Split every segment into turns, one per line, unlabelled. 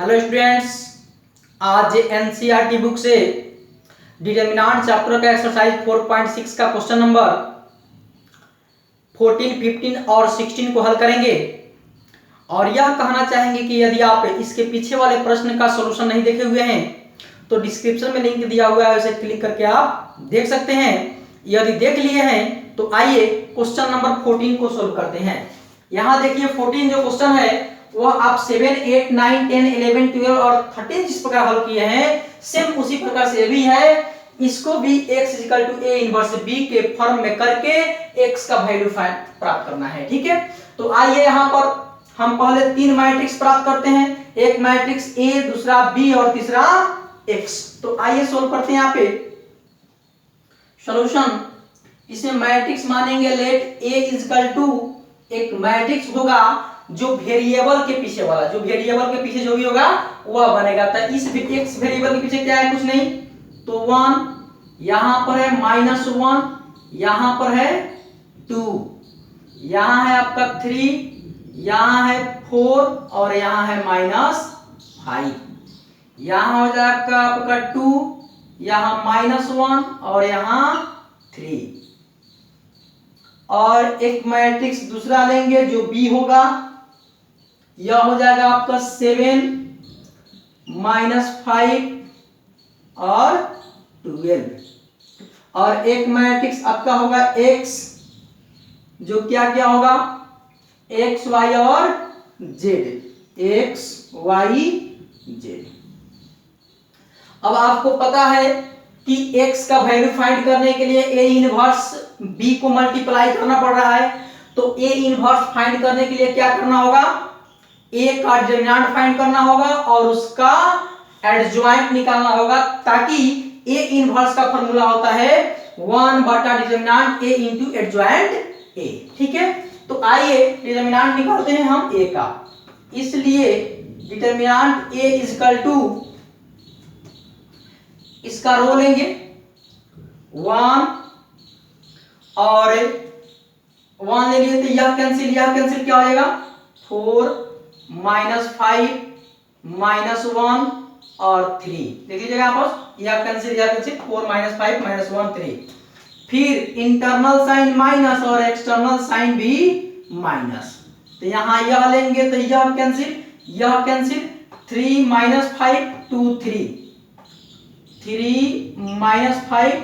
Hello students, आज NCERT book से determinant chapter का एक्सरसाइज 4.6 का क्वेश्चन नंबर 14, 15 और 16 को हल करेंगे। और यह कहना चाहेंगे कि यदि आप इसके पीछे वाले प्रश्न का सॉल्यूशन नहीं देखे हुए हैं तो डिस्क्रिप्शन में लिंक दिया हुआ है, उसे क्लिक करके आप देख सकते हैं। यदि देख लिए हैं तो आइए क्वेश्चन नंबर 14 को सोल्व करते हैं। यहाँ देखिए 14 जो क्वेश्चन है वह आप 7, 8, 9, 10, 11, 12 और 13 जिस प्रकार हल किए हैं सेम उसी प्रकार से भी है। इसको भी x = a इनवर्स b के फॉर्म में करके x का वैल्यू प्राप्त करना है। ठीक है, तो आइए यहाँ पर हम पहले तीन मैट्रिक्स प्राप्त करते हैं, एक मैट्रिक्स a, दूसरा b और तीसरा x। तो आइए सोल्व करते हैं। यहाँ पे सॉल्यूशन इसमें मैट्रिक्स मानेंगे लेट a एक मैट्रिक्स होगा जो वेरिएबल के पीछे वाला, जो वेरिएबल के पीछे जो भी होगा वह बनेगा। तो इस x वेरिएबल के पीछे क्या है, कुछ नहीं, तो 1, यहां पर है -1, यहां पर है 2, यहां है आपका 3, यहां है 4 और यहां है -5। यहां हो जाएगा आपका 2, यहां -1 और यहां 3। और एक मैट्रिक्स दूसरा लेंगे जो b होगा, यह हो जाएगा आपका 7, -5 और 12। और एक मैट्रिक्स आपका होगा x जो क्या क्या होगा, x, y और z, x, y, z। अब आपको पता है कि x का वैल्यू फाइंड करने के लिए a इनवर्स b को मल्टीप्लाई करना पड़ रहा है। तो a इनवर्स फाइंड करने के लिए क्या करना होगा, a का डिटरमिनेंट फाइंड करना होगा और उसका एडजॉइंट निकालना होगा, ताकि a इनवर्स का फार्मूला होता है 1/डिटरमिनेंट a इनटू एडजॉइंट a। ठीक है, तो आइए डिटरमिनेंट निकालते हैं हम a का। इसलिए डिटरमिनेंट a = इसका रो लेंगे 1 और 1 ले लिए तो यह कैंसिल क्या हो जाएगा, 4, -5, -1 और 3। देख लीजिएगा आप, यह कैंसिल 4, -5, -1, 3। फिर इंटरनल साइन माइनस और एक्सटर्नल साइन भी माइनस, तो यहां यह लेंगे तो यह कैंसिल 3, -5, 2, 3, 5,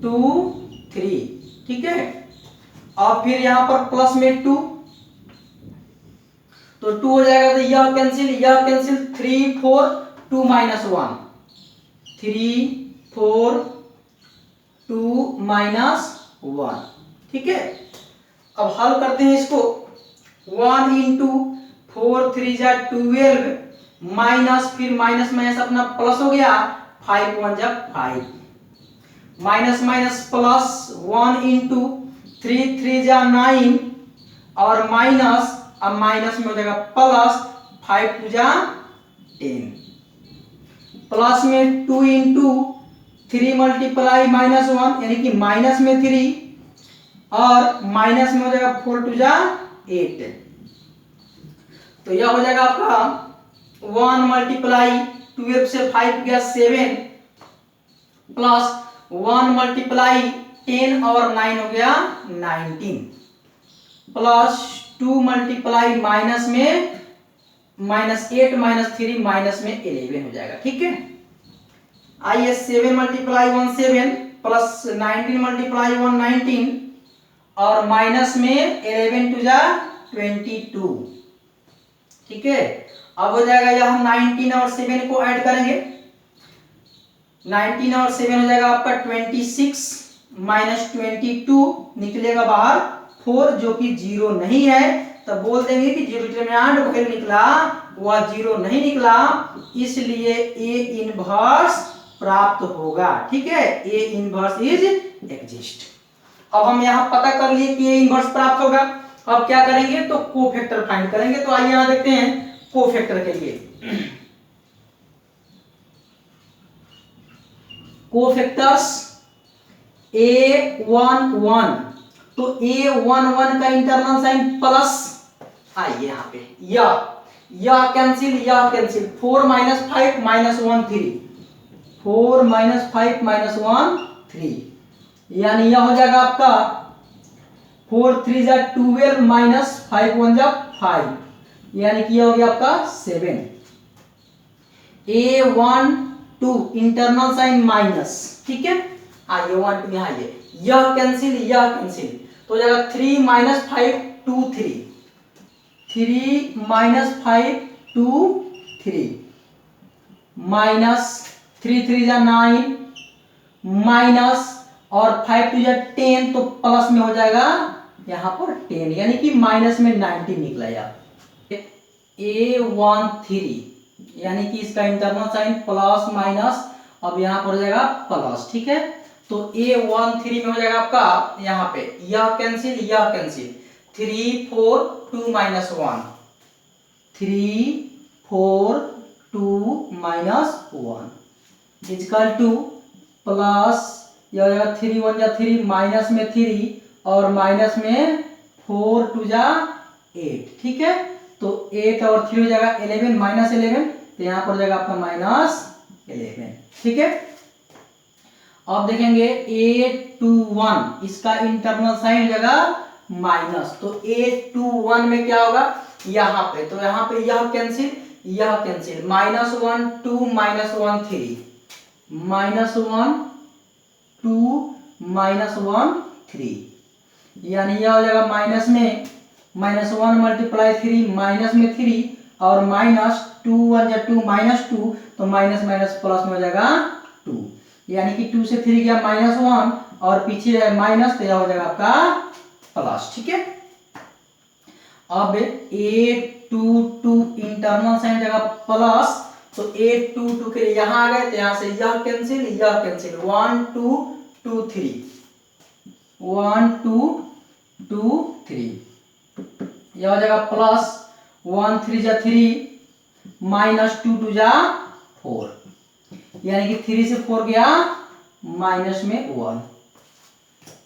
2, 3। ठीक है, और फिर यहां पर प्लस में 2, तो 2 हो जाएगा तो यह कैंसिल 3, 4, 2, -1, 3, 4, 2, -1। ठीक है, अब हल करते हैं इसको। 1 × 4, 3 = 12 माइनस, फिर माइनस अपना प्लस हो गया, 5, 1 = 5, माइनस प्लस 1 × 3, 3 = 9 और माइनस, अब माइनस में हो जाएगा प्लस, 5, 2 = 10, प्लस में 2 × 3 × -1 यानी कि माइनस में 3 और माइनस में हो जाएगा 4, 2 = 8। तो यह हो जाएगा आपका 1 × 12 से 5 गया 7 प्लस 1 × 10 और 9 हो गया 19 प्लस 2 × माइनस में -8 -3 माइनस में 11 हो जाएगा। ठीक है, आइए 7 × 1 7 प्लस 19 × 1 19 और माइनस में 11, 2 = 22। ठीक है, अब हो जाएगा यह 19 और 7 को ऐड करेंगे, 19 और 7 हो जाएगा आपका 26 -22 निकलेगा बाहर 4 जो कि 0 नहीं है, तब बोल देंगे कि जो डिटरमिनेंट वैल्यू निकला वह 0 नहीं निकला, इसलिए a इनवर्स प्राप्त होगा। ठीक है, a इनवर्स इज एग्जिस्ट। अब हम यहां पता कर लिए कि a इनवर्स प्राप्त होगा। अब क्या करेंगे, तो कोफैक्टर फाइंड करेंगे। तो आइए यहां देखते हैं कोफैक्टर के लिए कोफैक्टर्स a11, तो a11 का इंटरनल साइन प्लस, आइए यहाँ पे यह cancel, 4 minus 5 minus 1 3, 4 minus 5 minus 1 3, यानी यह हो जाएगा आपका 4 3 जा 12 माइनस 5 1 जा 5, यानी कि यह हो गया आपका 7। A1 2 इंटरनल साइन माइनस, ठीक है, आइए 1 2 यहाँ आइए, यह कैंसिल, तो हो जाएगा 3 माइनस 5 2 3, 3 माइनस 5 2 3, माइनस 3 3 जा 9, माइनस और 5 2 जा 10, तो प्लस में हो जाएगा यहाँ पर 10, यानी कि माइनस में 19 निकला यार। A13 यानी कि इसका इंटरनल साइन प्लस माइनस, अब यहाँ पर हो जाएगा प्लस, ठीक है, तो A13 में हो जाएगा आपका यहाँ पे यह cancel 3 4 2 minus 1, 3 4 2 minus 1 equal to plus, यह हो जाएगा 3 1 जा 3, माइनस में 3 और माइनस में 4 2 जा 8, ठीक है, तो 8 और 3 हो जाएगा 11 माइनस 11, तो यहाँ पर हो जाएगा आपका माइनस 11, ठीक है। अब देखेंगे A21 इसका इंटरनल साइन हो जाएगा माइनस, तो A21 में क्या होगा यहाँ पे, तो यहाँ पे यह cancel, minus 1 2 minus 1 3, minus 1 2 minus 1 3, यानी यह हो जाएगा माइनस में माइनस 1 मल्टीप्लाई 3 माइनस में 3 और माइनस 2 1 जा 2 माइनस 2, तो माइनस माइनस प्लस में हो जाएगा 2, यानी कि 2 से 3 गया माइनस 1 और पीछे है माइनस, तो यह हो जाएगा आपका प्लस, ठीक है। अब A22 इंटरनल साइन जगह प्लस, तो A22 के लिए यहां आ गए, तो यहां से यह कैंसिल 1 2 2 3, 1 2 2 3, यह हो जाएगा प्लस 1 3 जा 3 माइनस 2 2 जा 4, यानी कि 3 से 4 गया माइनस में 1।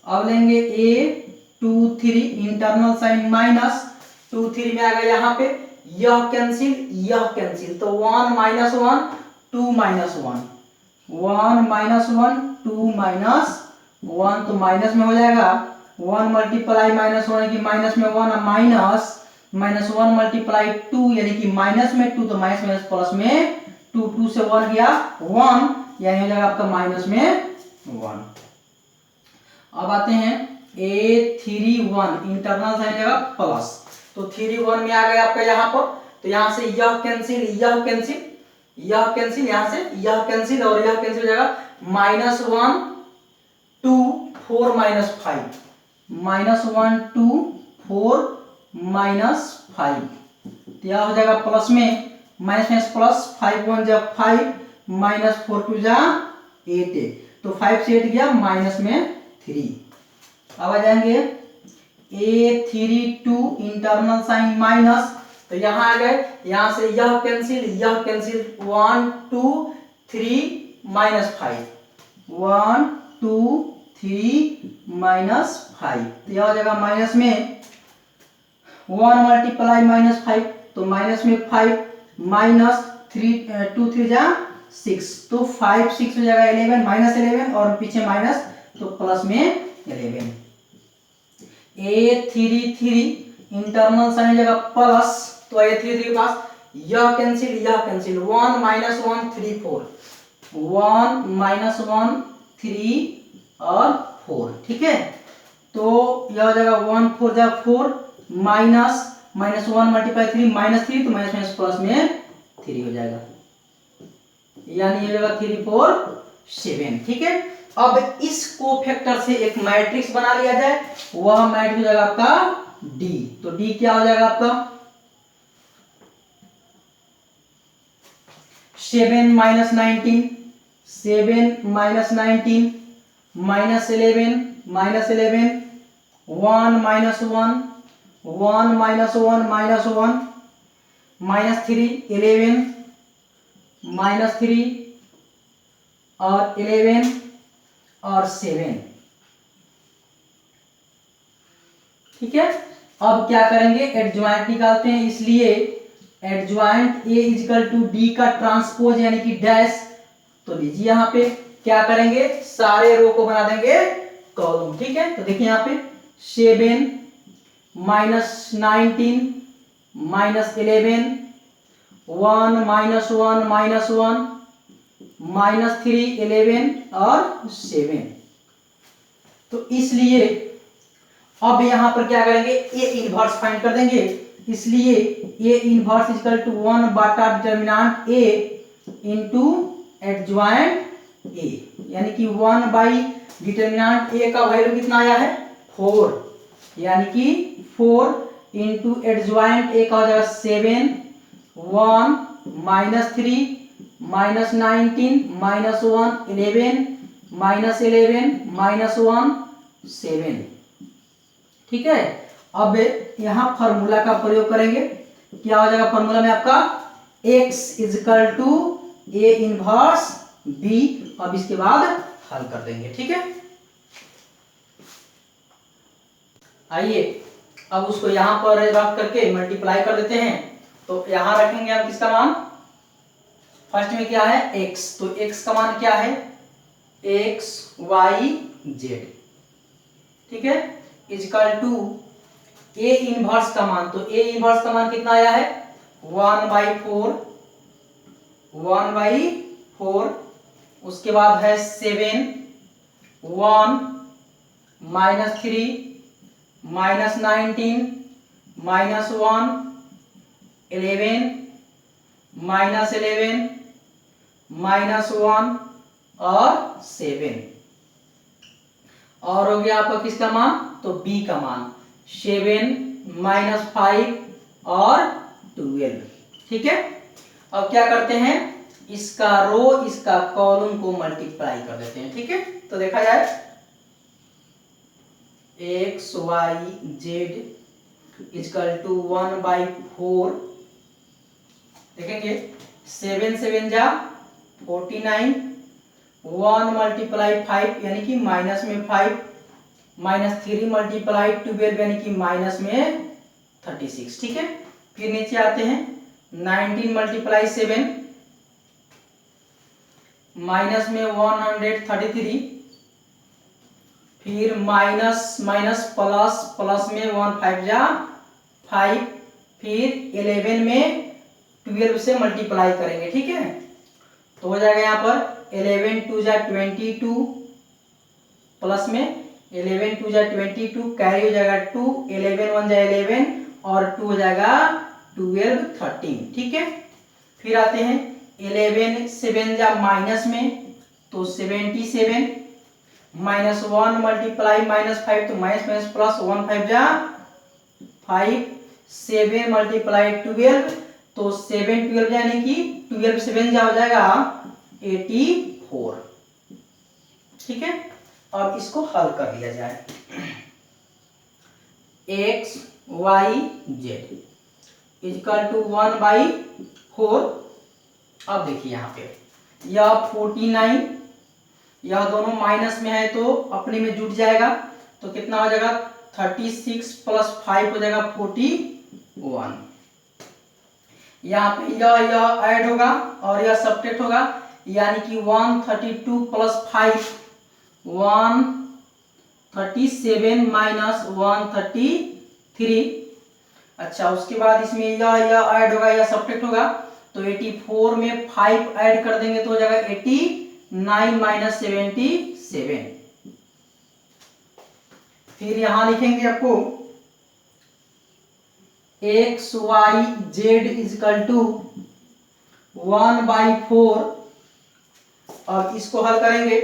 अब लेंगे A23 इंटरनल साइन माइनस 2 3 में आ गया यहाँ पे यह कैंसिल, तो 1 माइनस 1 2 माइनस 1, 1 माइनस 1 2 माइनस 1, तो माइनस में हो जाएगा 1 मल्टीप्लाई माइनस 1 की माइनस में 1 माइनस माइनस 1 मल्टीप्लाई 2 यानी कि माइनस में 2, तो माइनस माइनस प्लस में 2 2 से 1 गया 1, यानी हो जाएगा आपका माइनस में 1। अब आते हैं A31 इंटरनल साइन जगह प्लस, तो 31 में आ गया आपका यहाँ पर, तो यहाँ से यह कैंसिल, यहाँ से यह कैंसिल और यह कैंसिल हो जाएगा माइनस 1 2 4 माइनस 5, माइनस 1 2 4 माइनस 5, तो यह हो जाएगा प्लस में माइनस माइनस प्लस 5 1 जा 5 माइनस 4 2 जा 8, तो 5 से 8 गया माइनस में 3। अब आ जाएंगे A32 इंटरनल साइन माइनस, तो यहाँ आ गए, यहाँ से यह कैंसिल 1 2 3 माइनस 5, 1 2 3 माइनस 5, तो यह हो जाएगा माइनस में 1 मल्टीप्लाई माइनस 5, तो माइनस में 5 माइनस 3 2 3 जा 6, तो 5 6 हो जाएगा 11 माइनस 11 और पीछे माइनस, तो प्लस में 11। A33 इंटरनल साइन जगह प्लस, तो A33 के पास यह कैंसिल 1 माइनस 1 3 4, 1 माइनस 1 3 और 4, ठीक है, तो यह हो जाएगा 1 4 जा 4 माइनस माइनस 1 मल्टीप्लाई 3 माइनस 3, तो माइनस माइनस प्लस में 3 हो जाएगा, यानी ये जगह 3 4 7, ठीक है। अब इस कोफैक्टर से एक मैट्रिक्स बना लिया जाए, वह मैट्रिक्स हो जाएगा आपका D, तो D क्या हो जाएगा आपका 7 minus 19 7 minus 19 minus 11 minus 11 1 minus 1 1 minus 1 minus 1 minus 3 11 minus 3 और 11 और 7, ठीक है। अब क्या करेंगे, एडजॉइंट निकालते हैं, इसलिए adjoint A equal to D का ट्रांसपोज यानी कि डैश। तो लीजिए यहाँ पे क्या करेंगे, सारे रो को बना देंगे कॉलम। ठीक है, तो देखिए यहाँ पे 7 minus 19 minus 11 1 minus 1 minus 1 minus 3 11 और 7। तो इसलिए अब यहां पर क्या करेंगे, ए इनवर्स फाइंड कर देंगे। इसलिए ए इनवर्स इक्वल टू 1 बाटा determinant A into adjoint A, यानी कि 1 बाई डिटर्मिनेंट ए का वैल्यू कितना आया है 4, यानी कि 4 इंटू एडजॉइंट ए का हो जाएगा 7 1 minus 3 minus 19 minus 1 11 minus 11 minus 1 7। ठीक है, अब यहां फॉर्मूला का प्रयोग करेंगे। क्या हो जाएगा फॉर्मूला में आपका x equal to A inverse b। अब इसके बाद हल कर देंगे। ठीक है, आइए अब उसको यहां पर रख करके मल्टीप्लाई कर देते हैं। तो यहां रखेंगे हम किसका मान, फर्स्ट में क्या है x, तो x का मान क्या है x y z। ठीक है, इजकल टू ए इनवर्स का मान, तो ए इनवर्स का मान कितना आया है 1/4, 1/4। उसके बाद है 7 1 minus 3 minus 19 minus 1 11 minus 11 minus 1 और 7। और हो गया आपका किसका मान, तो b का मान 7 माइनस 5 और 12। ठीक है, अब क्या करते हैं, इसका रो इसका कॉलम को मल्टीप्लाई कर देते हैं। ठीक है, तो देखा जाए x y z equal to 1/4। देखेंगे 7 7 जा 49, 1 मल्टीप्लाई 5 यानी कि माइनस में 5, माइनस 3 मल्टीप्लाई 12 यानी कि माइनस में 36। ठीक है, फिर नीचे आते हैं 19 मल्टीप्लाई 7 माइनस में 133, फिर माइनस माइनस प्लस, प्लस में 1 5 जा 5, फिर 11 में 12 से मल्टीप्लाई करेंगे। ठीक है, तो हो जाएगा यहाँ पर 11 2 जा 22, प्लस में 11 2 जा 22, कैरी हो जाएगा 2, 11 1 जा 11 और 2 हो जाएगा 12 13। ठीक है, फिर आते हैं 11 7 जा माइनस में, तो 77 माइनस 1 मल्टीप्लाई माइनस 5, तो माइनस माइनस प्लस 1 5 जा 5, 7 मल्टीप्लाई 12, तो 7 12 यानी कि 12 7 जा हो जाएगा 84। ठीक है, अब इसको हल कर लिया जाए। x y z equal to 1/4। अब देखिए यहाँ पे यह 49, यह दोनों माइनस में है तो अपने में जुट जाएगा, तो कितना हो जाएगा 36 प्लस 5 हो जाएगा 41। यहाँ पे यह ऐड होगा और यह सब्ट्रैक्ट होगा, यानी कि 132 प्लस 5 137 माइनस 133। अच्छा, उसके बाद इसमें यह ऐड होगा, यह सब्ट्रैक्ट होगा, तो 84 में 5 ऐड कर देंगे तो हो जाएगा 89 माइनस 77। फिर यहां लिखेंगे आपको x y z equal to 1/4। अब इसको हल करेंगे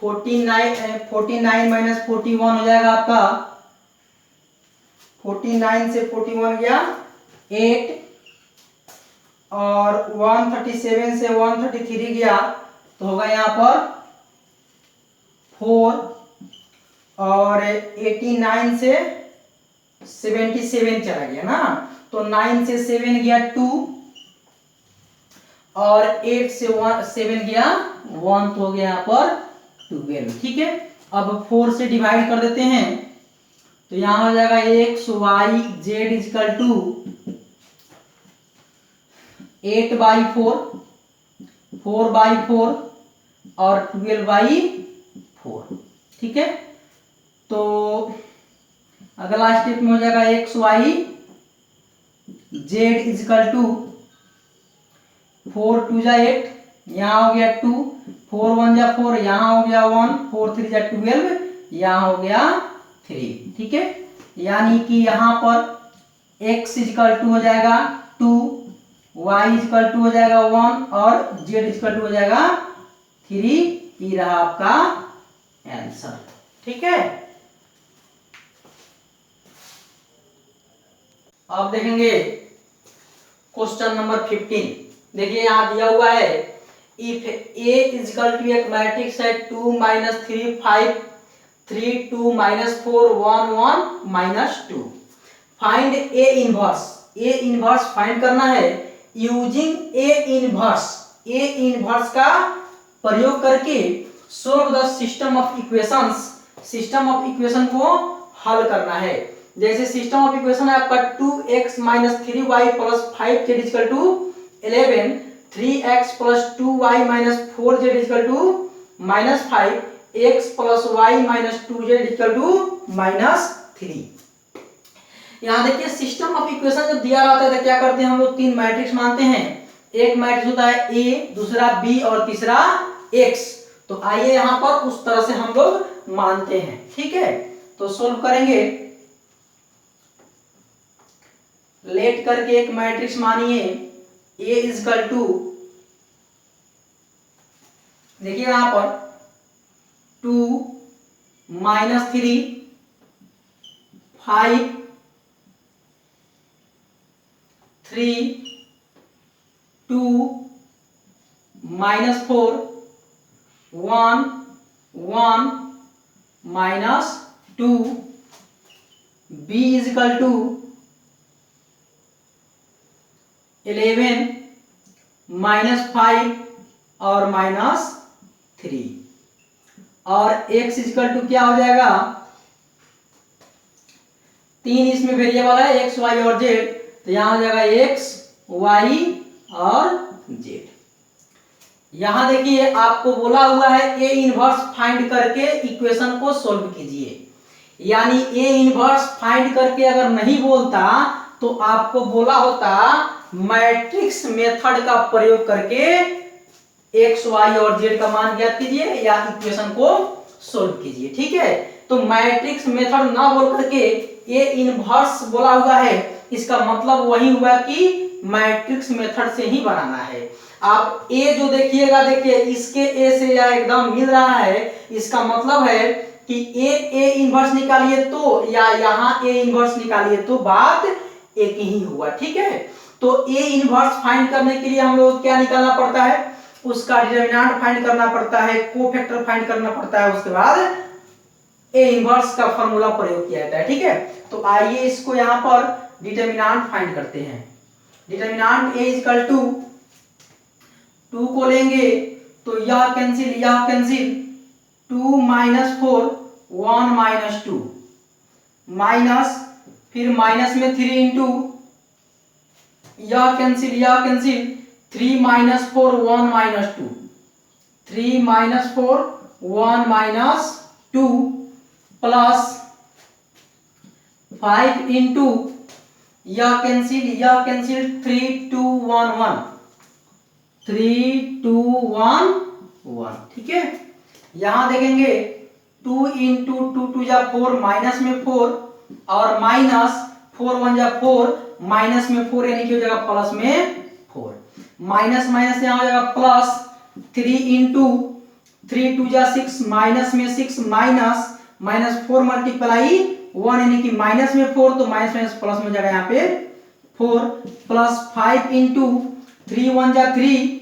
49 माइनस 41 हो जाएगा आपका, 49 से 41 गया 8 और 137 से 133 गया तो होगा यहाँ पर 4 और 89 से 77 चला गया ना, तो 9 से 7 गया 2 और 8 से 7 गया 1, तो हो गया यहाँ पर 12। ठीक है, अब 4 से डिवाइड कर देते हैं तो यहां हो जाएगा x y z equal to 8/4, 4/4 और 12/4। ठीक है, तो अगला स्टेप में हो जाएगा X Y Z equal to 4 2 जा 8, यहाँ हो गया 2, 4 1 जा 4, यहाँ हो गया 1, 4 3 जा 12, यहाँ हो गया 3। ठीक है, यानी कि यहाँ पर x इजकल टू हो जाएगा 2, y इजकल टू हो जाएगा 1 और z इजकल टू हो जाएगा 3। ये रहा आपका आंसर। ठीक है, अब देखेंगे क्वेश्चन नंबर 15। देखिए यहाँ दिया हुआ है इफ A इजकल टू एक मैट्रिक्स है 2 3 5 3 2 4 1 1 2, find A inverse. A inverse find करना है using A inverse. A inverse का प्रयोग करके solve the system of equations. System of equation को हल करना है। जैसे सिस्टम ऑफ इक्वेशन है आपका 2x - 3y + 5z equal to 11, 3x + 2y - 4z equal to -5, x + y - 2z equal to -3। यहाँ देखिए सिस्टम ऑफ इक्वेशन जब दिया रहता है तो क्या करते हैं हम लोग, तीन मैट्रिक्स मानते हैं। एक मैट्रिक्स होता है A, दूसरा B और तीसरा X। तो आइए यहाँ पर उस तरह से हम लोग मानते हैं। ठीक है, तो सोल्व करेंगे। लेट करके एक मैट्रिक्स मानिए A इजकल टू, देखिए यहां पर 2 -3 5 3 2 -4 1 1 -2। B इजकल टू 11 -5 और -3 और x इजकल टू क्या हो जाएगा, तीन इसमें वेरिएबल है x y और z, तो यहां हो जाएगा x y और z। यहां देखिए आपको बोला हुआ है A इनवर्स फाइंड करके इक्वेशन को सोल्व कीजिए। यानी A इनवर्स फाइंड करके अगर नहीं बोलता तो आपको बोला होता मैट्रिक्स मेथड का प्रयोग करके x y और z का मान ज्ञात कीजिए या इक्वेशन को सोल्व कीजिए। ठीक है, तो मैट्रिक्स मेथड ना बोल करके A इनवर्स बोला हुआ है, इसका मतलब वही हुआ कि मैट्रिक्स मेथड से ही बनाना है। आप A जो देखिएगा, देखिए इसके A से या एकदम मिल रहा है, इसका मतलब है कि A इनवर्स निकालिए तो या यहाँ A इनवर्स निकालिए तो बात एक ही हुआ। ठीक है, तो A इनवर्स फाइंड करने के लिए हम लोग क्या निकालना पड़ता है, उसका डिटरमिनेंट फाइंड करना पड़ता है, कोफैक्टर फाइंड करना पड़ता है, उसके बाद A इनवर्स का फार्मूला प्रयोग किया जाता है। ठीक है, तो आइए इसको यहाँ पर डिटरमिनेंट फाइंड करते हैं। डिटरमिनेंट A इक्वल टू 2 को लेंगे तो यह कैंसिल 2 - 4 1 - 2 माइनस, फिर माइनस में 3 इंटू यह कैंसिल 3 - 4 1 - 2 3 - 4 1 - 2 प्लस 5 इंटू यह कैंसिल 3 2 1 1 3 2 1 1। ठीक है, यहां देखेंगे 2 इंटू 2 2 जा 4 माइनस में 4 और माइनस 4 1 जा 4 माइनस में 4 यानी कि हो जाएगा प्लस में 4, माइनस माइनस यहां हो जाएगा प्लस 3 इंटू 3 2 जा 6 माइनस में 6 माइनस -4 मल्टीप्लाई 1 यानी कि माइनस में 4, तो माइनस माइनस प्लस में हो जाएगा यहाँ पे 4 प्लस 5 इंटू 3 1 जा 3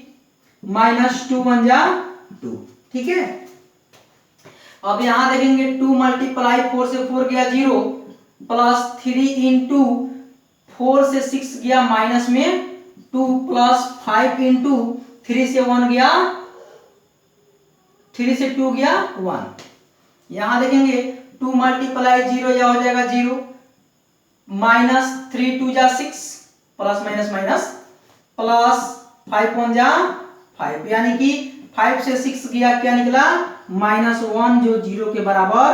माइनस 2 1 जा 2। ठीक है, अब यहां देखेंगे 2 मल्टीप्लाई 4 से 4 गया 0 प्लस 3 इंटू 4 से 6 गया माइनस में 2 प्लस 5 इंटू 3 से 1 गया 3 से 2 गया 1। यहां देखेंगे 2 मल्टीप्लाई 0 या हो जाएगा 0 माइनस 3 2 जा 6 प्लस माइनस माइनस प्लस 5 1 जा 5, यानी कि 5 से 6 गया, क्या निकला -1, जो 0 के बराबर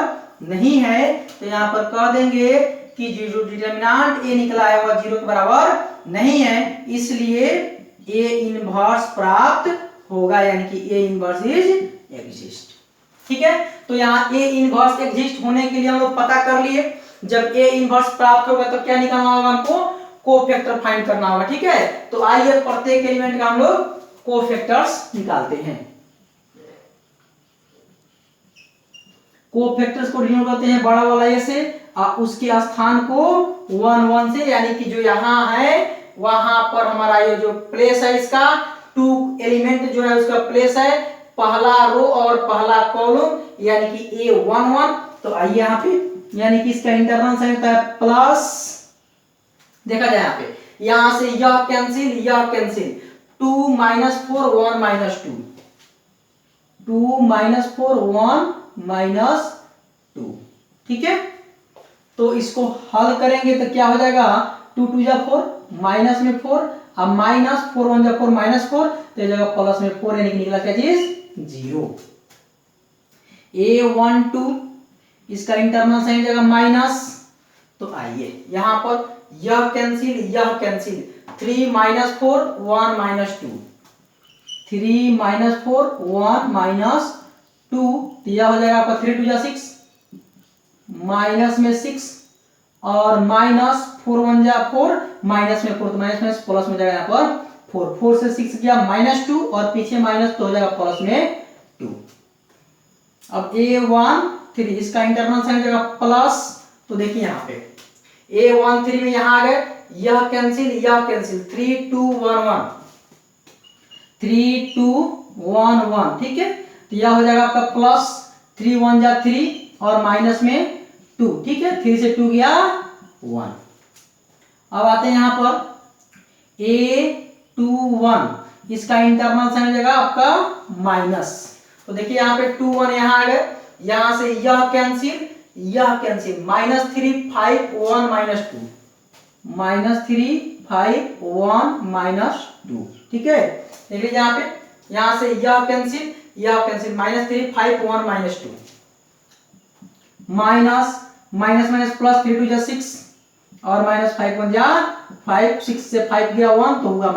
नहीं है। तो यहाँ पर कह देंगे कि जो डिटरमिनेंट ए निकला है वह 0 के बराबर नहीं है, इसलिए ए इनवर्स प्राप्त होगा, यानी कि ए इनवर्स इज एग्जिस्ट। ठीक है, तो यहाँ ए इनवर्स एग्जिस्ट होने के लिए हम लोग पता कर लिए। जब ए इनवर्स प्राप्त होगा तो क्या निकालना होगा हमको, कोफैक्टर फाइंड करना होगा। ठीक है, तो आइए प्रत्येक एलिमेंट का हम लोग कोफैक्टर्स निकालते हैं। कोफैक्टर्स को डिनोट करते हैं बड़ा वाला ए से, उसके स्थान को 1 1 से, यानी कि जो यहाँ है वहां पर हमारा ये जो प्लेस है इसका 2 एलिमेंट जो है उसका प्लेस है पहला रो और पहला कॉलम, यानी कि A1 1। तो आइए यहाँ पे, यानी कि इसका इंटरनल साइन होता है प्लस, देखा जाए यहाँ पे, यहां से यह कैंसिल 2 -4 1 -2, 2 -4 1 -2। ठीक है, तो इसको हल करेंगे तो क्या हो जाएगा, 2 2 जा 4, माइनस में 4, अब -4 1 जा 4 -4, तो जगह प्लस में 4, यानी कि निकला क्या चीज 0। A1 2, इसका इंटरनल साइन जगह माइनस। तो आइए यहां पर यह कैंसिल 3 -4 1 -2, 3 -4 1 -2, तो यह हो जाएगा आपका 3 2 जा 6, माइनस में 6 और -4 1 जा 4, माइनस में 4, तो माइनस में प्लस में जाएगा यहाँ पर 4, 4 से 6 गया -2 और पीछे माइनस, तो हो जाएगा प्लस में 2। अब A1 3, इसका इंटरनल साइन जगह प्लस, तो देखिए यहाँ पे A1 3 में यहाँ आ गए, यह कैंसिल 3 2 1 1, 3 2 1 1। ठीक है, तो यह हो जाएगा आपका प्लस 3 1 जा 3 और माइनस में 2। ठीक है, 3 से 2 गया 1। अब आते हैं यहाँ पर A21, इसका इंटरनल साइन हो जाएगा आपका माइनस। तो देखिए यहाँ पे 2 1 यहाँ आ गए, यहां से यह कैंसिल -3 5 1 -2, -3 5 1 -2। ठीक है, देखिए यहाँ पे, यहां से यह कैंसिल -3 5 1 -2, माइनस माइनस प्लस 3 2 जा 6 और -5 1 जा 5, 6 से 5 गया 1, तो होगा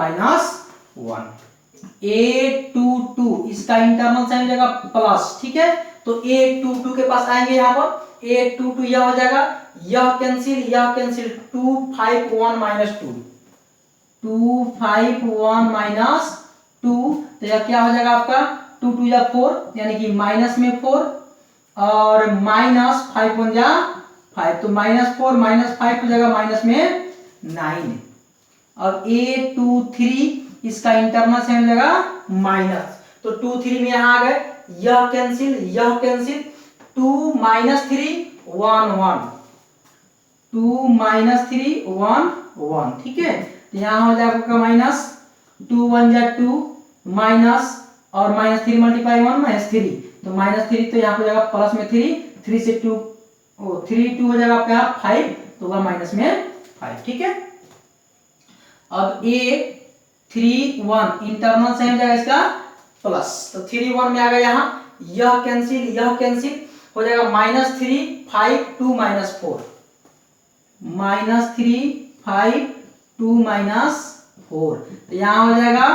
-1। A22, इसका इंटरनल साइन हो जाएगा प्लस। ठीक है, तो A22 के पास आएंगे, यहाँ पर A22 यह हो जाएगा, यह कैंसिल 2 5 1 -2, 2 5 1 -2, तो यह क्या हो जाएगा आपका 2 2 जा 4, यानी कि माइनस में 4 और -5 1 जा 5, तो -4 -5 हो जाएगा माइनस में 9। अब A23, इसका इंटरनल साइन हो जाएगा माइनस, तो 2 3 में यहाँ आ गए, यह कैंसिल 2 -3 1 1, 2 -3 1 1। ठीक है, तो यहाँ हो जाएगा आपका -2 1 जा 2 माइनस और -3 मल्टीप्लाई 1 -3, तो -3, तो यहाँ हो जाएगा प्लस में 3 से 2 3 2 हो जाएगा आपका 5, तो होगा माइनस में 5। ठीक है, अब A31 इंटरनल साइन हो जाएगा इसका प्लस, तो 3 1 में आ गया यहाँ, यह कैंसिल हो जाएगा -3 5 2 -4, -3 5 2 -4, तो यहाँ हो जाएगा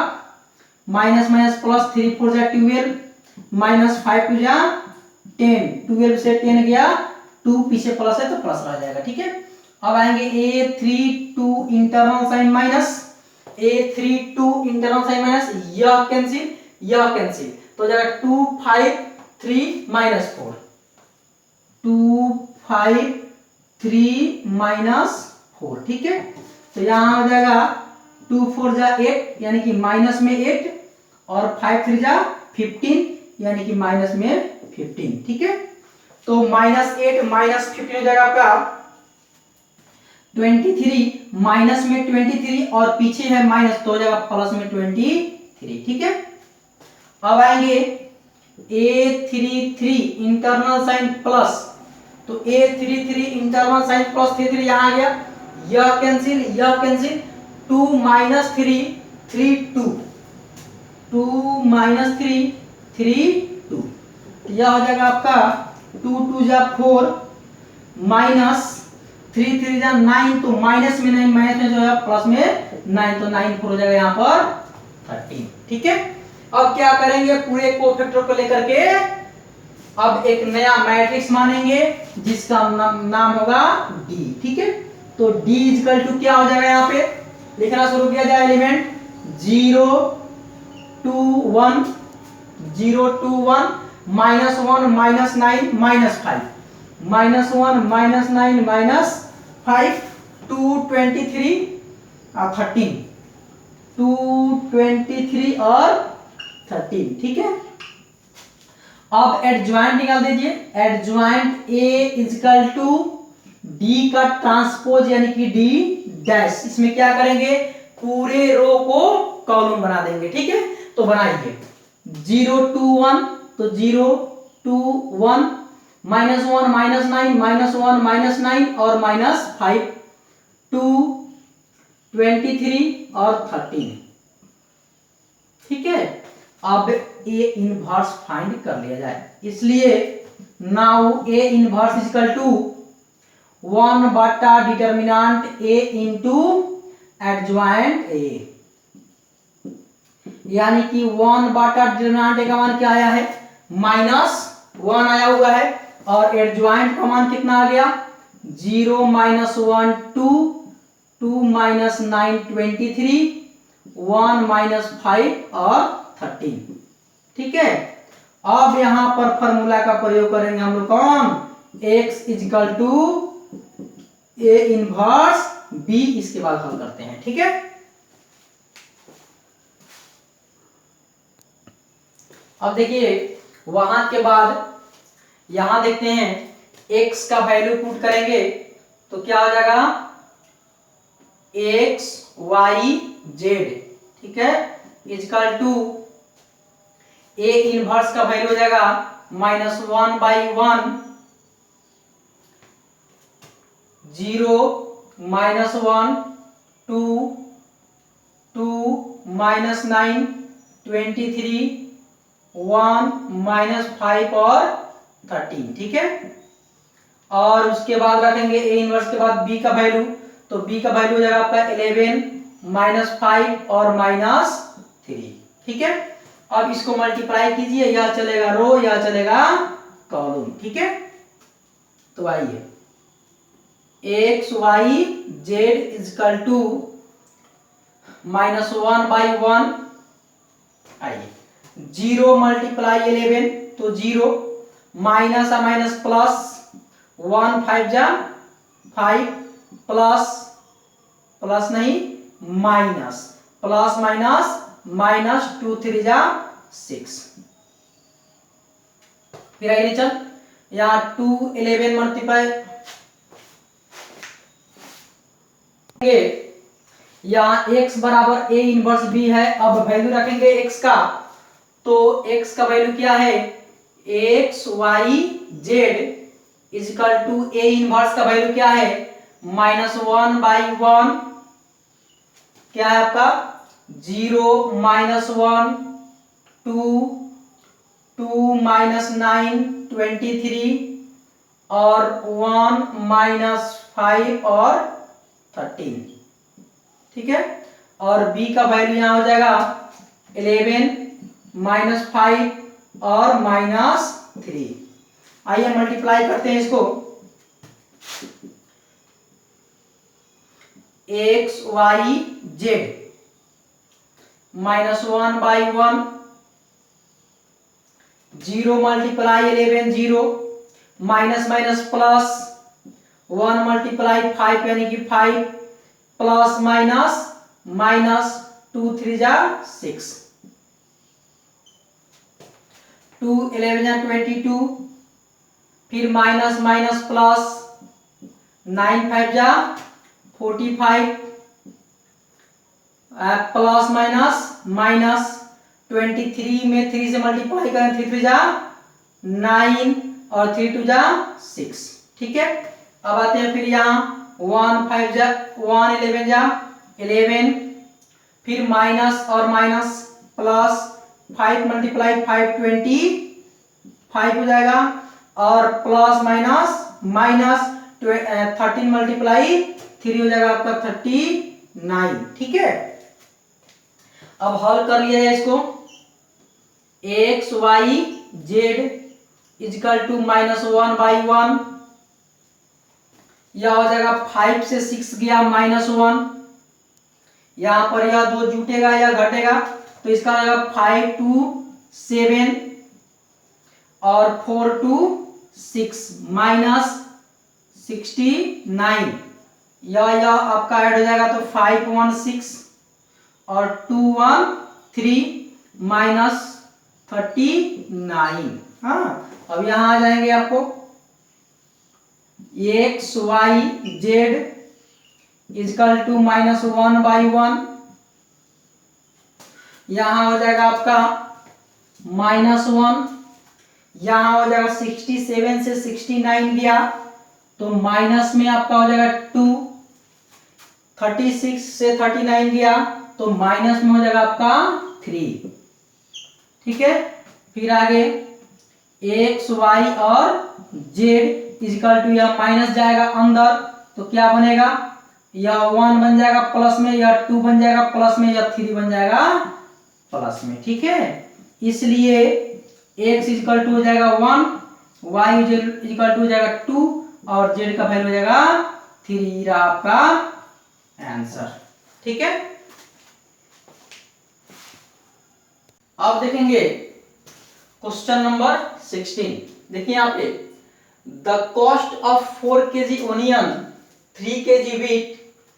माइनस प्लस 3 4 जा 12, -5 2 जा 10, 12 से 10 गया 2, पीछे प्लस है तो प्लस रह जाएगा। ठीक है, अब आएंगे A32 इंटरनल साइन माइनस, यह कैंसिल, तो जाएगा 2 5 3 -4, 2 5 3 -4। ठीक है, तो यहाँ हो जाएगा 2 4 जा 8, यानी कि माइनस में 8 और 5 3 जा 15, यानी कि माइनस में 15। ठीक है, तो -8 -15 हो जाएगा आपका 23, माइनस में 23 और पीछे है माइनस, तो हो जाएगा प्लस में 23। ठीक है, अब आएंगे A33 इंटरनल साइन प्लस, तो A33 इंटरनल साइन प्लस 33 यहाँ आ गया, यह कैंसिल 2 -3 3 2 2 माइनस 3 3 2, यह हो जाएगा आपका 2 2 जा 4 माइनस 3 3 जा 9, तो माइनस में 9 माइनस में जो है प्लस में 9, तो 9 4 हो जाएगा यहाँ पर 13। ठीक है, अब क्या करेंगे, पूरे कोफैक्टर को लेकर के अब एक नया मैट्रिक्स मानेंगे जिसका नाम होगा D। ठीक है, तो D इक्वल टू क्या हो जाएगा, यहाँ पे लिखना शुरू किया जाए, element 0 2 1 0 2 1 minus 1 minus 9 minus 5 minus 1 minus 9 minus 5 2 23 और 13 2 23 और 13। ठीक है, अब एडजॉइंट निकाल दीजिए, adjoint A equal to D का ट्रांसपोज यानी कि D डैश, इसमें क्या करेंगे, पूरे रो को कॉलम बना देंगे। ठीक है, तो बनाइए 0 2 1, तो 0 2 1 माइनस 1 माइनस 9 माइनस 1 माइनस 9 और माइनस 5 2 23 और 13। ठीक है, अब A इनवर्स फाइंड कर लिया जाए, इसलिए now A inverse equal to 1 बटा determinant A into adjoint A, यानी कि 1 बटा डिटर्मिनेंट A का मान क्या आया है, -1 आया हुआ है, और एडजॉइंट का मान कितना आ गया, 0 -1 2 2 माइनस 9 23 1 माइनस 5 और 13। ठीक है, अब यहां पर फॉर्मूला का प्रयोग करेंगे हम लोग, कौन, x equal to A inverse B, इसके बाद हल करते हैं। ठीक है, अब देखिए वहां के बाद यहां देखते हैं x का वैल्यू पुट करेंगे तो क्या हो जाएगा, x y z। ठीक है, इक्वल टू A इनवर्स का वैल्यू हो जाएगा -1 बाई 1 0 -1 2 2 माइनस 9 23 1 माइनस 5 और 13। ठीक है, और उसके बाद रखेंगे A इनवर्स के बाद B का वैल्यू, तो B का वैल्यू हो जाएगा आपका 11 -5 और -3। ठीक है, अब इसको मल्टीप्लाई कीजिए, यह चलेगा रो, यह चलेगा कॉलम। ठीक है, तो आइए x y z equal to -1 by 1, आइए 0 मल्टीप्लाई 11, तो 0 माइनस माइनस प्लस 1 5 जा 5 प्लस प्लस नहीं माइनस प्लस माइनस माइनस 2 3 जा 6, फिर आइए चल यहाँ 2 11 मल्टीप्लाई, यहाँ x बराबर A इनवर्स B है। अब वैल्यू रखेंगे x का, तो x का वैल्यू क्या है, x y z equal to A inverse का वैल्यू क्या है, -1 बाई 1, क्या है आपका 0 -1 2 2 माइनस 9 23 और 1 माइनस 5 और 13। ठीक है, और B का वैल्यू यहां हो जाएगा 11 -5 और -3। आइए मल्टीप्लाई करते हैं इसको, x y z -1 by 1 0 multiply 11 0 minus minus plus 1 multiply 5 यानी कि 5 प्लस माइनस माइनस 2 3 जा 6 2 11 जा 22, फिर माइनस माइनस प्लस 9 5 जा 45 प्लस माइनस माइनस 23 में 3 से मल्टीप्लाई करें 3 3 जा 9 और 3 2 जा 6। ठीक है, अब आते हैं फिर यहाँ 1 5 जा 1 11 जा 11, फिर माइनस और माइनस प्लस 5 मल्टीप्लाई 5 25 हो जाएगा, और प्लस माइनस माइनस 13 मल्टीप्लाई 3 हो जाएगा आपका 39। ठीक है, अब हल कर लिया जाए इसको। X Y Z equal to -1/1, यह हो जाएगा 5 से 6 गया -1, यहां पर यह 2 जुटेगा या घटेगा, तो इसका हो जाएगा 5 to 7 और 4 to 6 -69, यह आपका ऐड हो जाएगा, तो 5 1 6 और 2 1 3 -39। हाँ, अब यहां आ जाएंगे आपको X Y Z equal to -1/1, यहां हो जाएगा आपका -1, यहां हो जाएगा 67 से 69 गया, तो माइनस में आपका हो जाएगा 2, 36 से 39 गया, तो माइनस में हो जाएगा आपका 3। ठीक है, फिर आगे एक्स वाई और जेड इजकल टू, यह माइनस जाएगा अंदर, तो क्या बनेगा, यह 1 बन जाएगा प्लस में, यह 2 बन जाएगा प्लस में, यह 3 बन जाएगा प्लस में। ठीक है, इसलिए x इजकल टू हो जाएगा 1, y इजकल टू हो जाएगा 2 और z का वैल्यू हो जाएगा 3 रहा आपका आंसर। ठीक है, अब देखेंगे क्वेश्चन नंबर 16। देखिए यहाँ पे, the cost of 4 kg onion, 3 kg wheat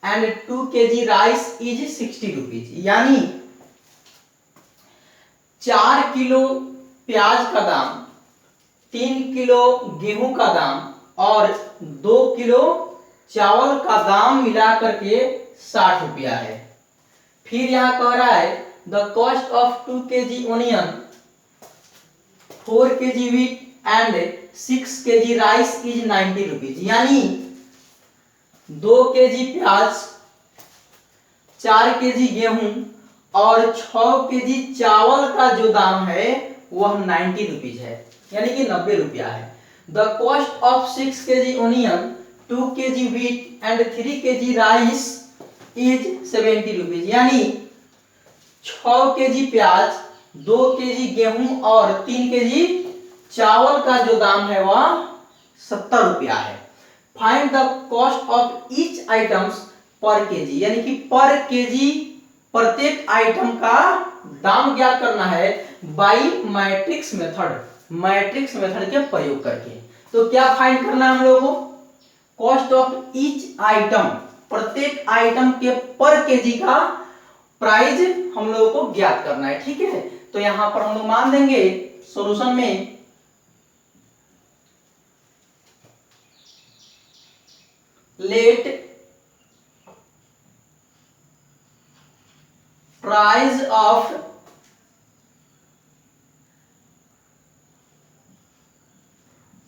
and 2 kg rice is 60 rupees. यानी 4 किलो प्याज का दाम, 3 किलो गेहूं का दाम और 2 किलो चावल का दाम मिला करके 60 रुपया है। फिर यहां कह रहा है the cost of 2 kg onion, 4 kg wheat and 6 kg rice is 90 rupees. यानी 2 kg प्याज, 4 kg गेहूं और 6 kg चावल का जो दाम है वह 90 रुपीज है, यानी कि 90 रुपया है। The cost of 6 kg onion, 2 kg wheat and 3 kg rice is 70 rupees. यानी 6 kg प्याज, 2 kg गेहूं और 3 kg चावल का जो दाम है वह 70 रुपया है। Find the cost of each items पर केजी, यानी कि पर केजी प्रत्येक आइटम का दाम ज्ञात करना है by matrix method, matrix method के प्रयोग करके। तो क्या फाइंड करना है हम लोगों को, कॉस्ट ऑफ ईच आइटम, प्रत्येक आइटम के पर केजी का प्राइस हम लोगों को ज्ञात करना है। ठीक है, तो यहां पर हम लोग मान देंगे सॉल्यूशन में let price of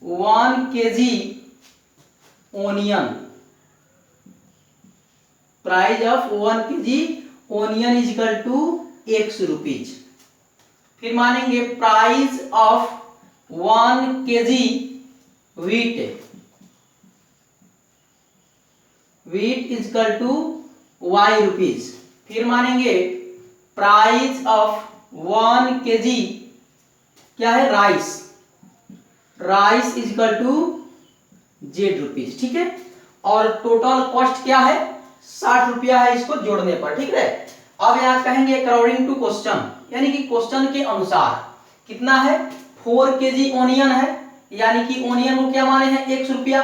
one KG onion, price of 1 kg onion is equal to 100 rupees. फिर मानेंगे price of 1 kg wheat, wheat is equal to y rupees. फिर मानेंगे प्राइस ऑफ 1 kg क्या है, rice, rice is equal to z rupees. ठीक है, और total cost क्या है, 60 रुपया है इसको जोड़ने पर। ठीक है, अब यहां कहेंगे अकॉर्डिंग टू क्वेश्चन, यानी कि क्वेश्चन के अनुसार कितना है, 4 kg ओनियन है, यानी कि ओनियन को क्या माने हैं 100 रुपया,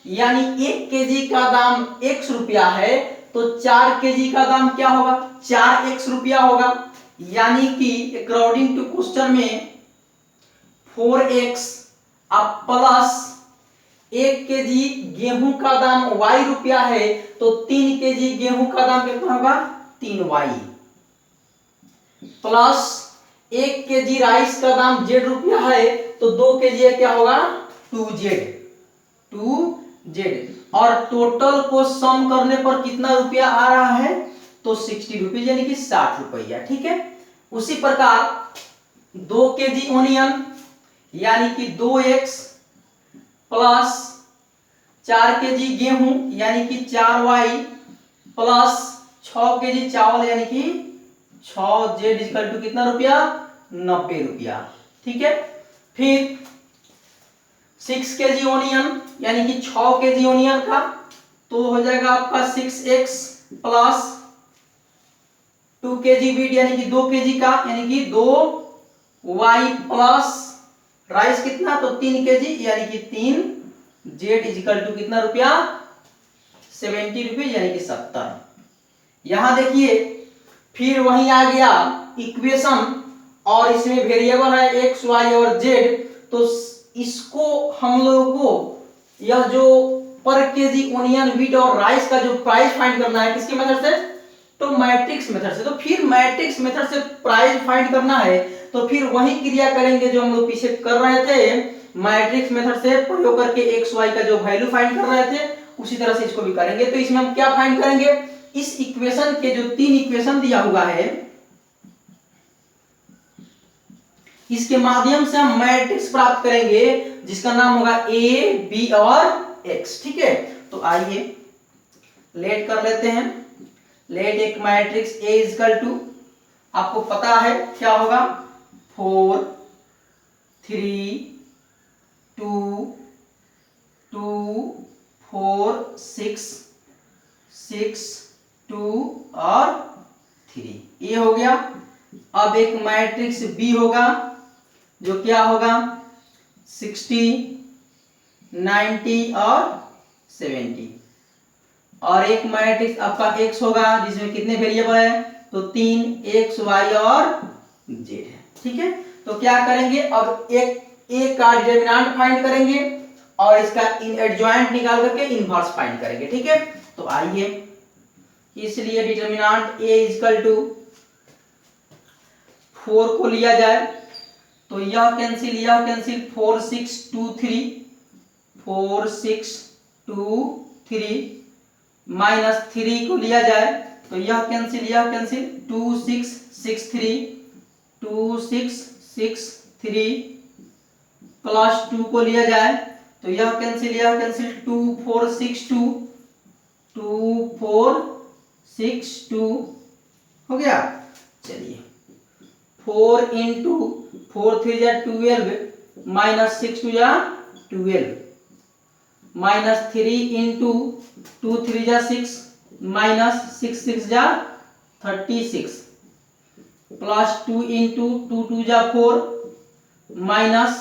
यानी 1 kg का दाम 100 रुपया है, तो 4 kg का दाम क्या होगा, 4x रुपया होगा। यानी कि अकॉर्डिंग टू क्वेश्चन में 4x अब प्लस 1 kg गेहूं का दाम y रुपया है, तो 3 kg गेहूं का दाम कितना होगा, 3y, प्लस 1 kg राइस का दाम z रुपया है, तो 2 kg क्या होगा 2z, 2z। और टोटल को सम करने पर कितना रुपया आ रहा है, तो 60 रुपीज यानी कि 60 रुपया। ठीक है, उसी प्रकार 2 kg ओनियन यानी कि 2x प्लस 4 kg गेहूं यानी कि 4y प्लस 6 kg चावल यानी कि 6z इक्वल टू कितना रुपया, 90 रुपया। ठीक है, फिर 6 kg ओनियन यानी कि 6 kg ओनियन का तो हो जाएगा आपका 6x प्लस 2 kg वीट यानी कि 2 kg का यानी कि 2y प्लस राइस कितना, तो 3 kg यानी कि 3z इक्वल टू कितना रुपया, 70 रुपीज यानी कि 70। यहां देखिए फिर वही आ गया इक्वेशन और इसमें वेरिएबल है x y और z, तो इसको हम लोगों को यह जो पर केजी ओनियन वीट और राइस का जो प्राइस फाइंड करना है किसके मेथड से, तो मैट्रिक्स मेथड से। तो फिर मैट्रिक्स मेथड से प्राइस फाइंड करना है तो फिर वही क्रिया करेंगे जो हम लोग पीछे कर रहे थे, मैट्रिक्स मेथड से प्रयोग करके एक्स वाई का जो वैल्यू फाइंड कर रहे थे उसी तरह से इसको भी करेंगे। तो इसमें हम क्या फाइंड करेंगे, इस इक्वेशन के जो 3 इक्वेशन दिया हुआ है इसके माध्यम से हम मैट्रिक्स प्राप्त करेंगे जिसका नाम होगा ए बी और एक्स। ठीक है, तो आइए लेट कर लेते हैं। लेट एक मैट्रिक्स ए इक्वल टू, आपको पता है क्या होगा, 4 3 2 2 4 6 6 2 और 3, ये हो गया। अब एक मैट्रिक्स बी होगा जो क्या होगा 60 90 और 70, और एक मैट्रिक्स आपका x होगा जिसमें कितने वेरिएबल है, तो 3 x y और z है। ठीक है, तो क्या करेंगे, अब एक a का डिटरमिनेंट फाइंड करेंगे और इसका एडजॉइंट निकाल करके इनवर्स फाइंड करेंगे। ठीक है, तो आइए, इसलिए डिटरमिनेंट a इक्वल टू 4 को लिया जाए तो यह कैंसिल 4 6 2 3 4 6 2 3 माइनस 3 को लिया जाए तो यह कैंसिल 2 6 6 3 2 6 6 3 प्लस 2 को लिया जाए तो यह कैंसिल 2 4 6 2 2 4 6 2 हो गया। चलिए 4 इंटू 4 3 जा 12 माइनस 6 2 जा 12 माइनस 3 इंटू 2 3 जा 6 माइनस 6 6 जा 36 प्लस 2 इंटू 2 2 जा 4 माइनस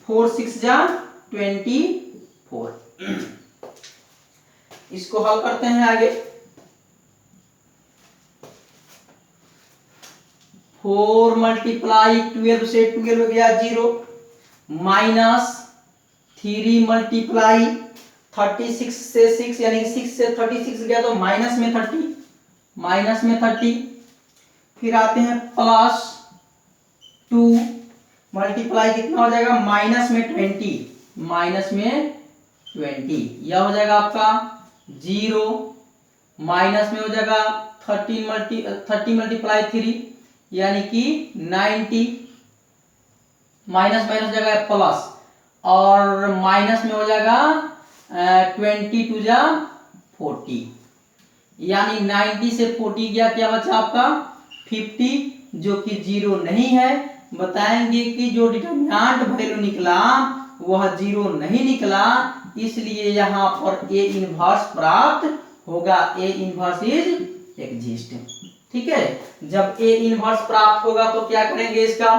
4 6 जा 24। इसको हल करते हैं आगे। 4 मल्टीप्लाई 12 से 12 गया 0 माइनस 3 मल्टीप्लाई 36 से 6 यानी 6 से 36 गया तो माइनस में 30 फिर आते हैं प्लस 2 मल्टीप्लाई कितना हो जाएगा माइनस में 20 यह हो जाएगा आपका 0 माइनस में हो जाएगा 30 मल्टीप्लाई 3 यानी कि 90 माइनस हो जाएगा प्लस और माइनस में हो जाएगा 22 जा 40 यानी 90 से 40 गया, क्या बचा आपका 50 जो कि 0 नहीं है। बताएंगे कि जो डिटरमिनेंट वैल्यू निकला वह 0 नहीं निकला, इसलिए यहाँ पर ए इनवर्स प्राप्त होगा। ए इनवर्स इज एग्जिस्ट। ठीक है, जब ए इनवर्स प्राप्त होगा तो क्या करेंगे, इसका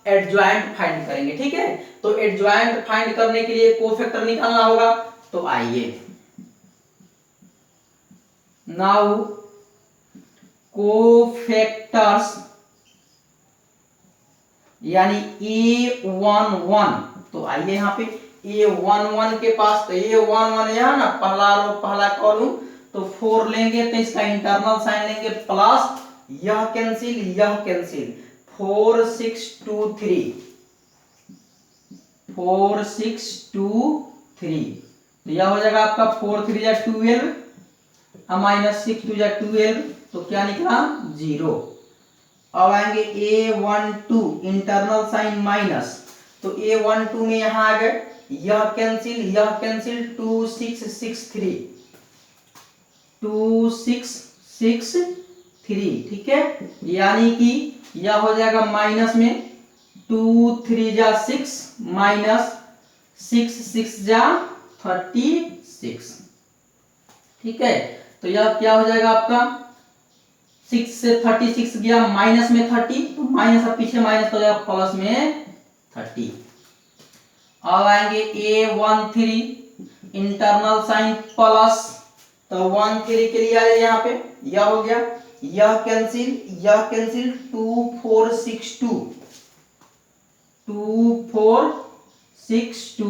एडजॉइंट फाइंड करेंगे। ठीक है, तो एडजॉइंट फाइंड करने के लिए कोफैक्टर निकालना होगा। तो आइए नाउ कोफैक्टर्स यानी A11, तो आइए यहाँ पे A11 के पास, तो A11 यहाँ ना पहला रो पहला कॉलम तो 4 लेंगे तो इसका इंटरनल साइन लेंगे प्लस यह कैंसिल 4 6 2 3 4 6 2 3 तो यह हो जाएगा आपका 4 3 या 12 अब माइनस 6 टू जा 12, तो क्या निकला 0। अब आएंगे A12 इंटरनल साइन माइनस, तो A12 में यहां आ गए, यह कैंसिल 2 6 6 3 2 6 6 3, ठीक है। यानी कि यह हो जाएगा माइनस में 2 3 जा 6 माइनस 6 6 जा 36, ठीक है। तो यह क्या हो जाएगा आपका 6 से 36 गया माइनस में 30, तो माइनस अब पीछे माइनस हो जाएगा प्लस में 30। अब आएंगे A13 इंटरनल साइन प्लस, तो 13 के लिए आ जाए यहाँ पे, यह हो गया, यह कैंसिल 2 4 6 2 2 4 6 2,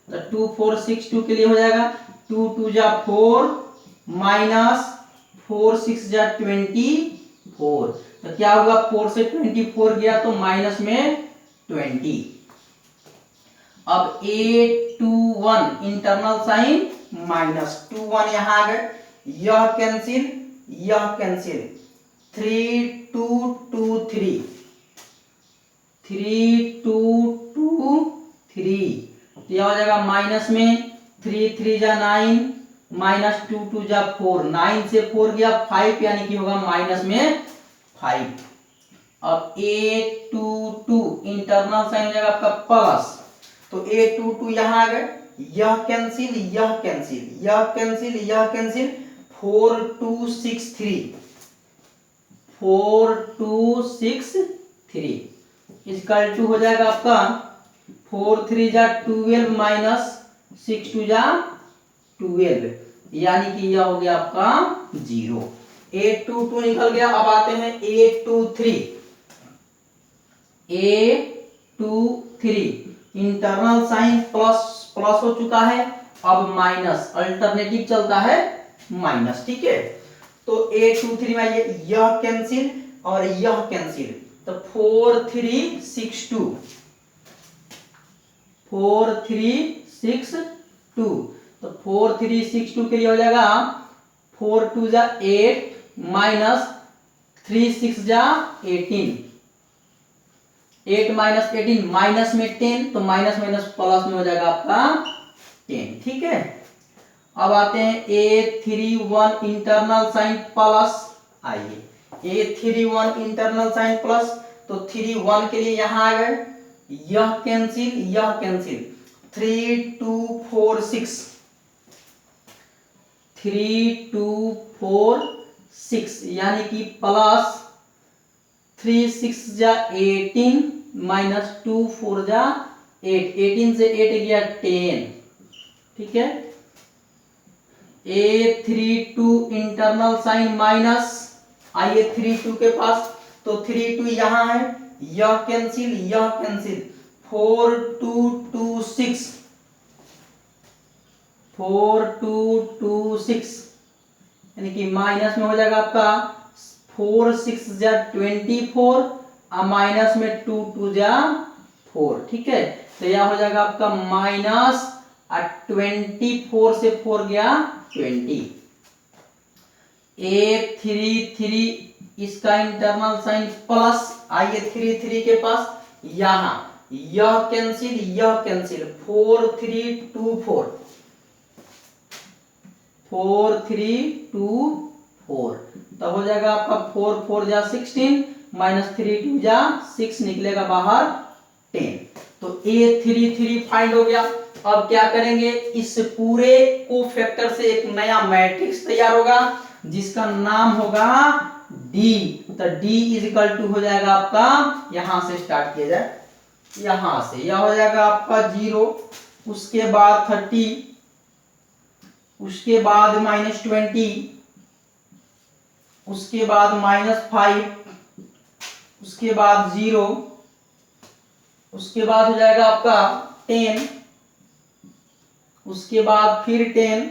तो 2 4 6 2 के लिए हो जाएगा 2 2 जा 4 माइनस 4 6 जा 24, तो क्या होगा 4 से 24 गया तो माइनस में 20। अब A21 इंटरनल साइन माइनस 21 यहां आ गए, यह कैंसिल 3 2 2 3 3 2 2 3, तो यह हो जाएगा माइनस में 3 3 जा 9 माइनस 2 2 जा 4, 9 से 4 गया 5, यानी कि होगा माइनस में 5। अब A22 इंटरनल साइन हो जाएगा आपका प्लस, तो A22 यहां आ गए, यह कैंसिल 4 2 6 3 4 2 6 3 इक्वल टू हो जाएगा आपका 4 3 जा 12 माइनस 6 2 जा 12, यानी कि यह हो गया आपका 0। A22 निकल गया। अब आते हैं A23 इंटरनल साइन प्लस हो चुका है, अब माइनस, अल्टरनेटिव चलता है माइनस, ठीक है। तो A23 में यह कैंसिल और यह कैंसिल, तो 4 3 6 2 4 3 6 2, तो 4 3 6 2 के लिए हो जाएगा 4 2 जा 8 माइनस 3 6 जा 18, 8 माइनस 18 माइनस में 10, तो माइनस माइनस प्लस में हो जाएगा आपका 10, ठीक है। अब आते हैं A31 इंटरनल साइन प्लस, आइए A31 इंटरनल साइन प्लस, तो 31 के लिए यहां आ गए, यह कैंसिल 3 2 4 6 3 2 4 6, यानी कि प्लस 3 6 जा 18 माइनस 2 4 जा 8, 18 से 8 गया 10, ठीक है। A32 इंटरनल साइन माइनस, आइए 32 के पास, तो 32 यहां है, यह कैंसिल 4 2 2 6 4 2 2 6, यानी कि माइनस में हो जाएगा आपका 4 6 जा 24 और माइनस में 2 2 जा 4, ठीक है। तो यह हो जाएगा आपका माइनस 24 से 4 गया 20। A33 इसका इंटरनल साइन प्लस, आइए 3 के पास, यहां यह कैंसिल 4 3 2 4 4 3 2 4, तब हो जाएगा आपका 4 4 जा 16 माइनस 3 2 जा 6, निकलेगा बाहर 10। तो A33 फाइंड हो गया। अब क्या करेंगे, इस पूरे को फैक्टर से एक नया मैट्रिक्स तैयार होगा जिसका नाम होगा D। तो D इज इक्वल टू हो जाएगा आपका, यहां से स्टार्ट किया जाए, यहां से यह हो जाएगा आपका 0, उसके बाद 30, उसके बाद माइनस 20, उसके बाद माइनस 5, उसके बाद 0, उसके बाद हो जाएगा आपका 10, उसके बाद फिर 10,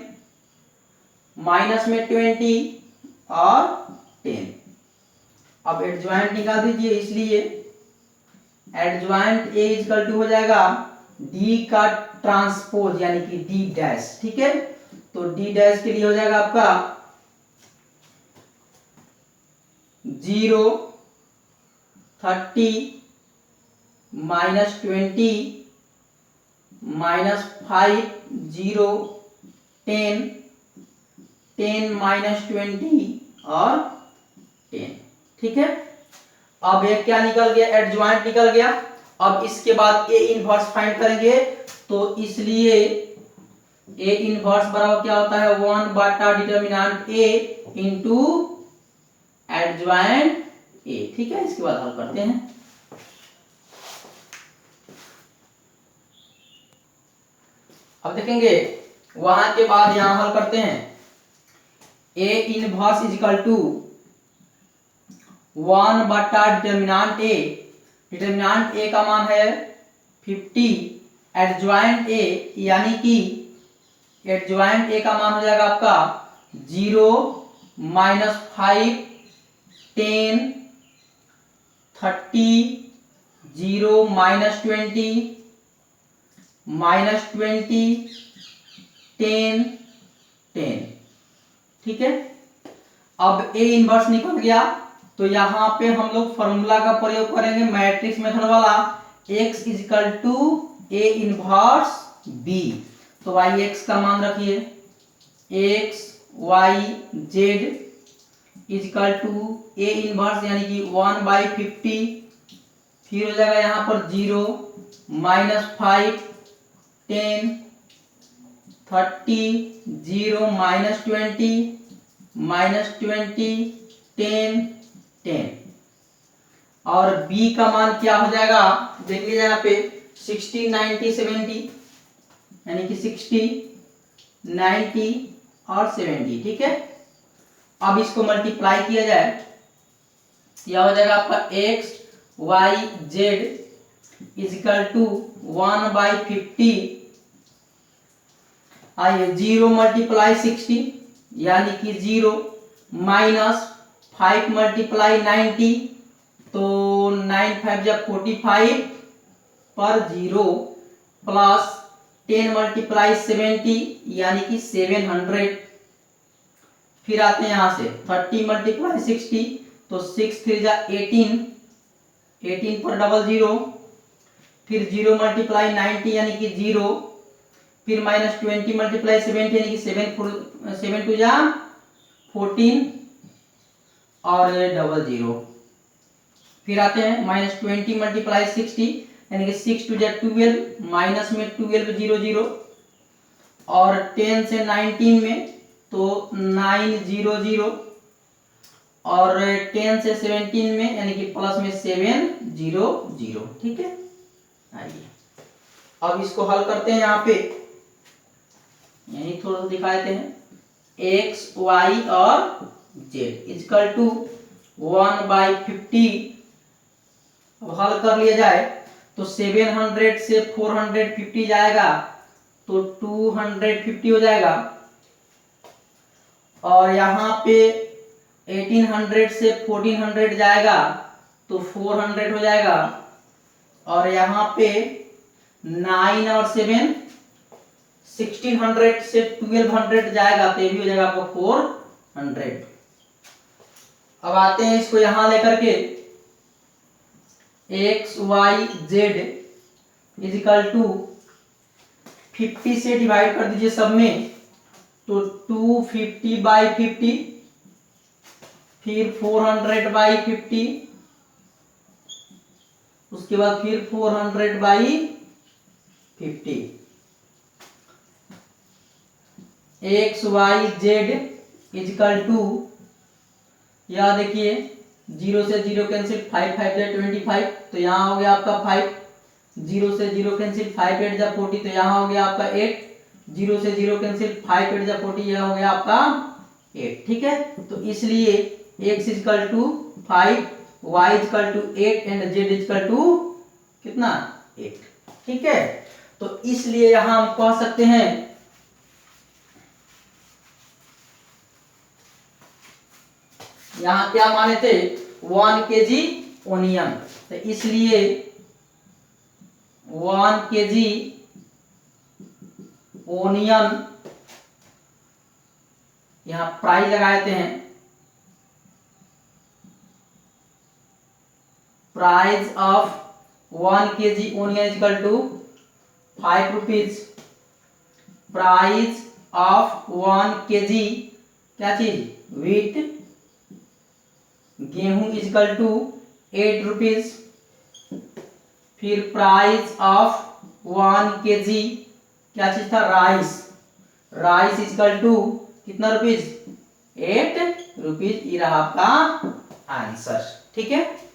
माइनस में 20 और 10। अब एडजॉइंट निकाल दीजिए, इसलिए एडजॉइंट A इक्वल टू हो जाएगा D का ट्रांसपोज यानी कि D डैश, ठीक है। तो D डैश के लिए हो जाएगा आपका 0, 30, -20, -5, 0, 10, 10 -20 और 10। ठीक है, अब ये क्या निकल गया, एडजॉइंट निकल गया। अब इसके बाद ए इनवर्स फाइंड करेंगे, तो इसलिए ए इनवर्स बराबर क्या होता है, 1 बटा determinant A into adjoint A. ठीक है, इसके बाद हल करते हैं। अब देखेंगे वहां के बाद यहां हल करते हैं। A inverse is equal to 1 बटा डिटर्मिनेंट ए। डिटर्मिनेंट ए का मान है 50, एडजॉइंट ए यानी कि एडजॉइंट ए का मान हो जाएगा आपका 0, -5, 10, 30, 0, -20, -20, 10, 10। ठीक है, अब ए इनवर्स निकल गया, तो यहां पे हम लोग फॉर्मूला का प्रयोग करेंगे मैट्रिक्स मेथड वाला, x is equal to A inverse b। तो भाई x का मान रखिए, x y z is equal to A inverse यानी कि 1/50, फिर हो जाएगा यहाँ पर 0, -5, 10, 30, 0, -20, -20, 10, 10। और b का मान क्या हो जाएगा, देख लीजिए यहाँ पे 60, 90, 70 यानी कि 60, 90 और 70। ठीक है, अब इसको मल्टीप्लाई किया जाए, यह हो जाएगा आपका x y z is equal to 1/50। आइए 0 × 60 यानी कि 0, -5 × 90 तो 9 5 जब 45 पर 0, प्लस 10 × 70 यानी कि 700। फिर आते हैं यहां से 30 × 60 तो 6 3 जा 18, 18 पर 00, फिर 0 × 90 यानी कि 0, फिर -20 × 70 यानी कि 7 2 जा 14 और 00। फिर आते हैं -20 × 60 यानी कि 6 2 जा 12, माइनस में 12 0 0 और 10 से 19 में तो 9 0 0 और 10 से 17 में यानी कि प्लस में 7 0 0। ठीक है, आइए अब इसको हल करते हैं। यहाँ पे यही थोड़ा सा दिखा देते हैं। x y और z इक्वल टू 1/50। अब हल कर लिया जाए तो 700 से 450 जाएगा तो 250 हो जाएगा, और यहाँ पे 1800 से 1400 जाएगा तो 400 हो जाएगा, और यहाँ पे 9 और 7 1600 से 1200 जाएगा तो ये भी हो जाएगा आपको 400। अब आते हैं इसको यहां लेकर के, x y z is equal to 50 से डिवाइड कर दीजिए सब में तो 250/50, फिर 400/50, उसके बाद फिर 400/50। x y z equal to, यह देखिए 0 से 0 कैंसिल, 5 5 जा 25 तो यहाँ हो गया आपका 5, 0 से 0 कैंसिल, 5 8 जा 40 तो यहाँ हो गया आपका 8, 0 से 0 कैंसिल, 5 8 जा 40 यह हो गया आपका 8। ठीक है, तो इसलिए x equal to 5, y equal to 8 and z equal to कितना 8। ठीक है, तो इसलिए यहां हम कह सकते हैं यहां क्या माने थे 1 kg ओनियन, तो इसलिए 1 kg ओनियन यहां प्राइस लगाते हैं price of 1 kg onion equal to 5 rupees. Price of 1 kg क्या चीज वीट गेहूं इक्वल टू 8 रुपीज। फिर प्राइस ऑफ 1 kg क्या चीज था राइस। राइस इक्वल टू कितना रुपीज 8 रुपीज। ये रहा आपका आंसर। ठीक है।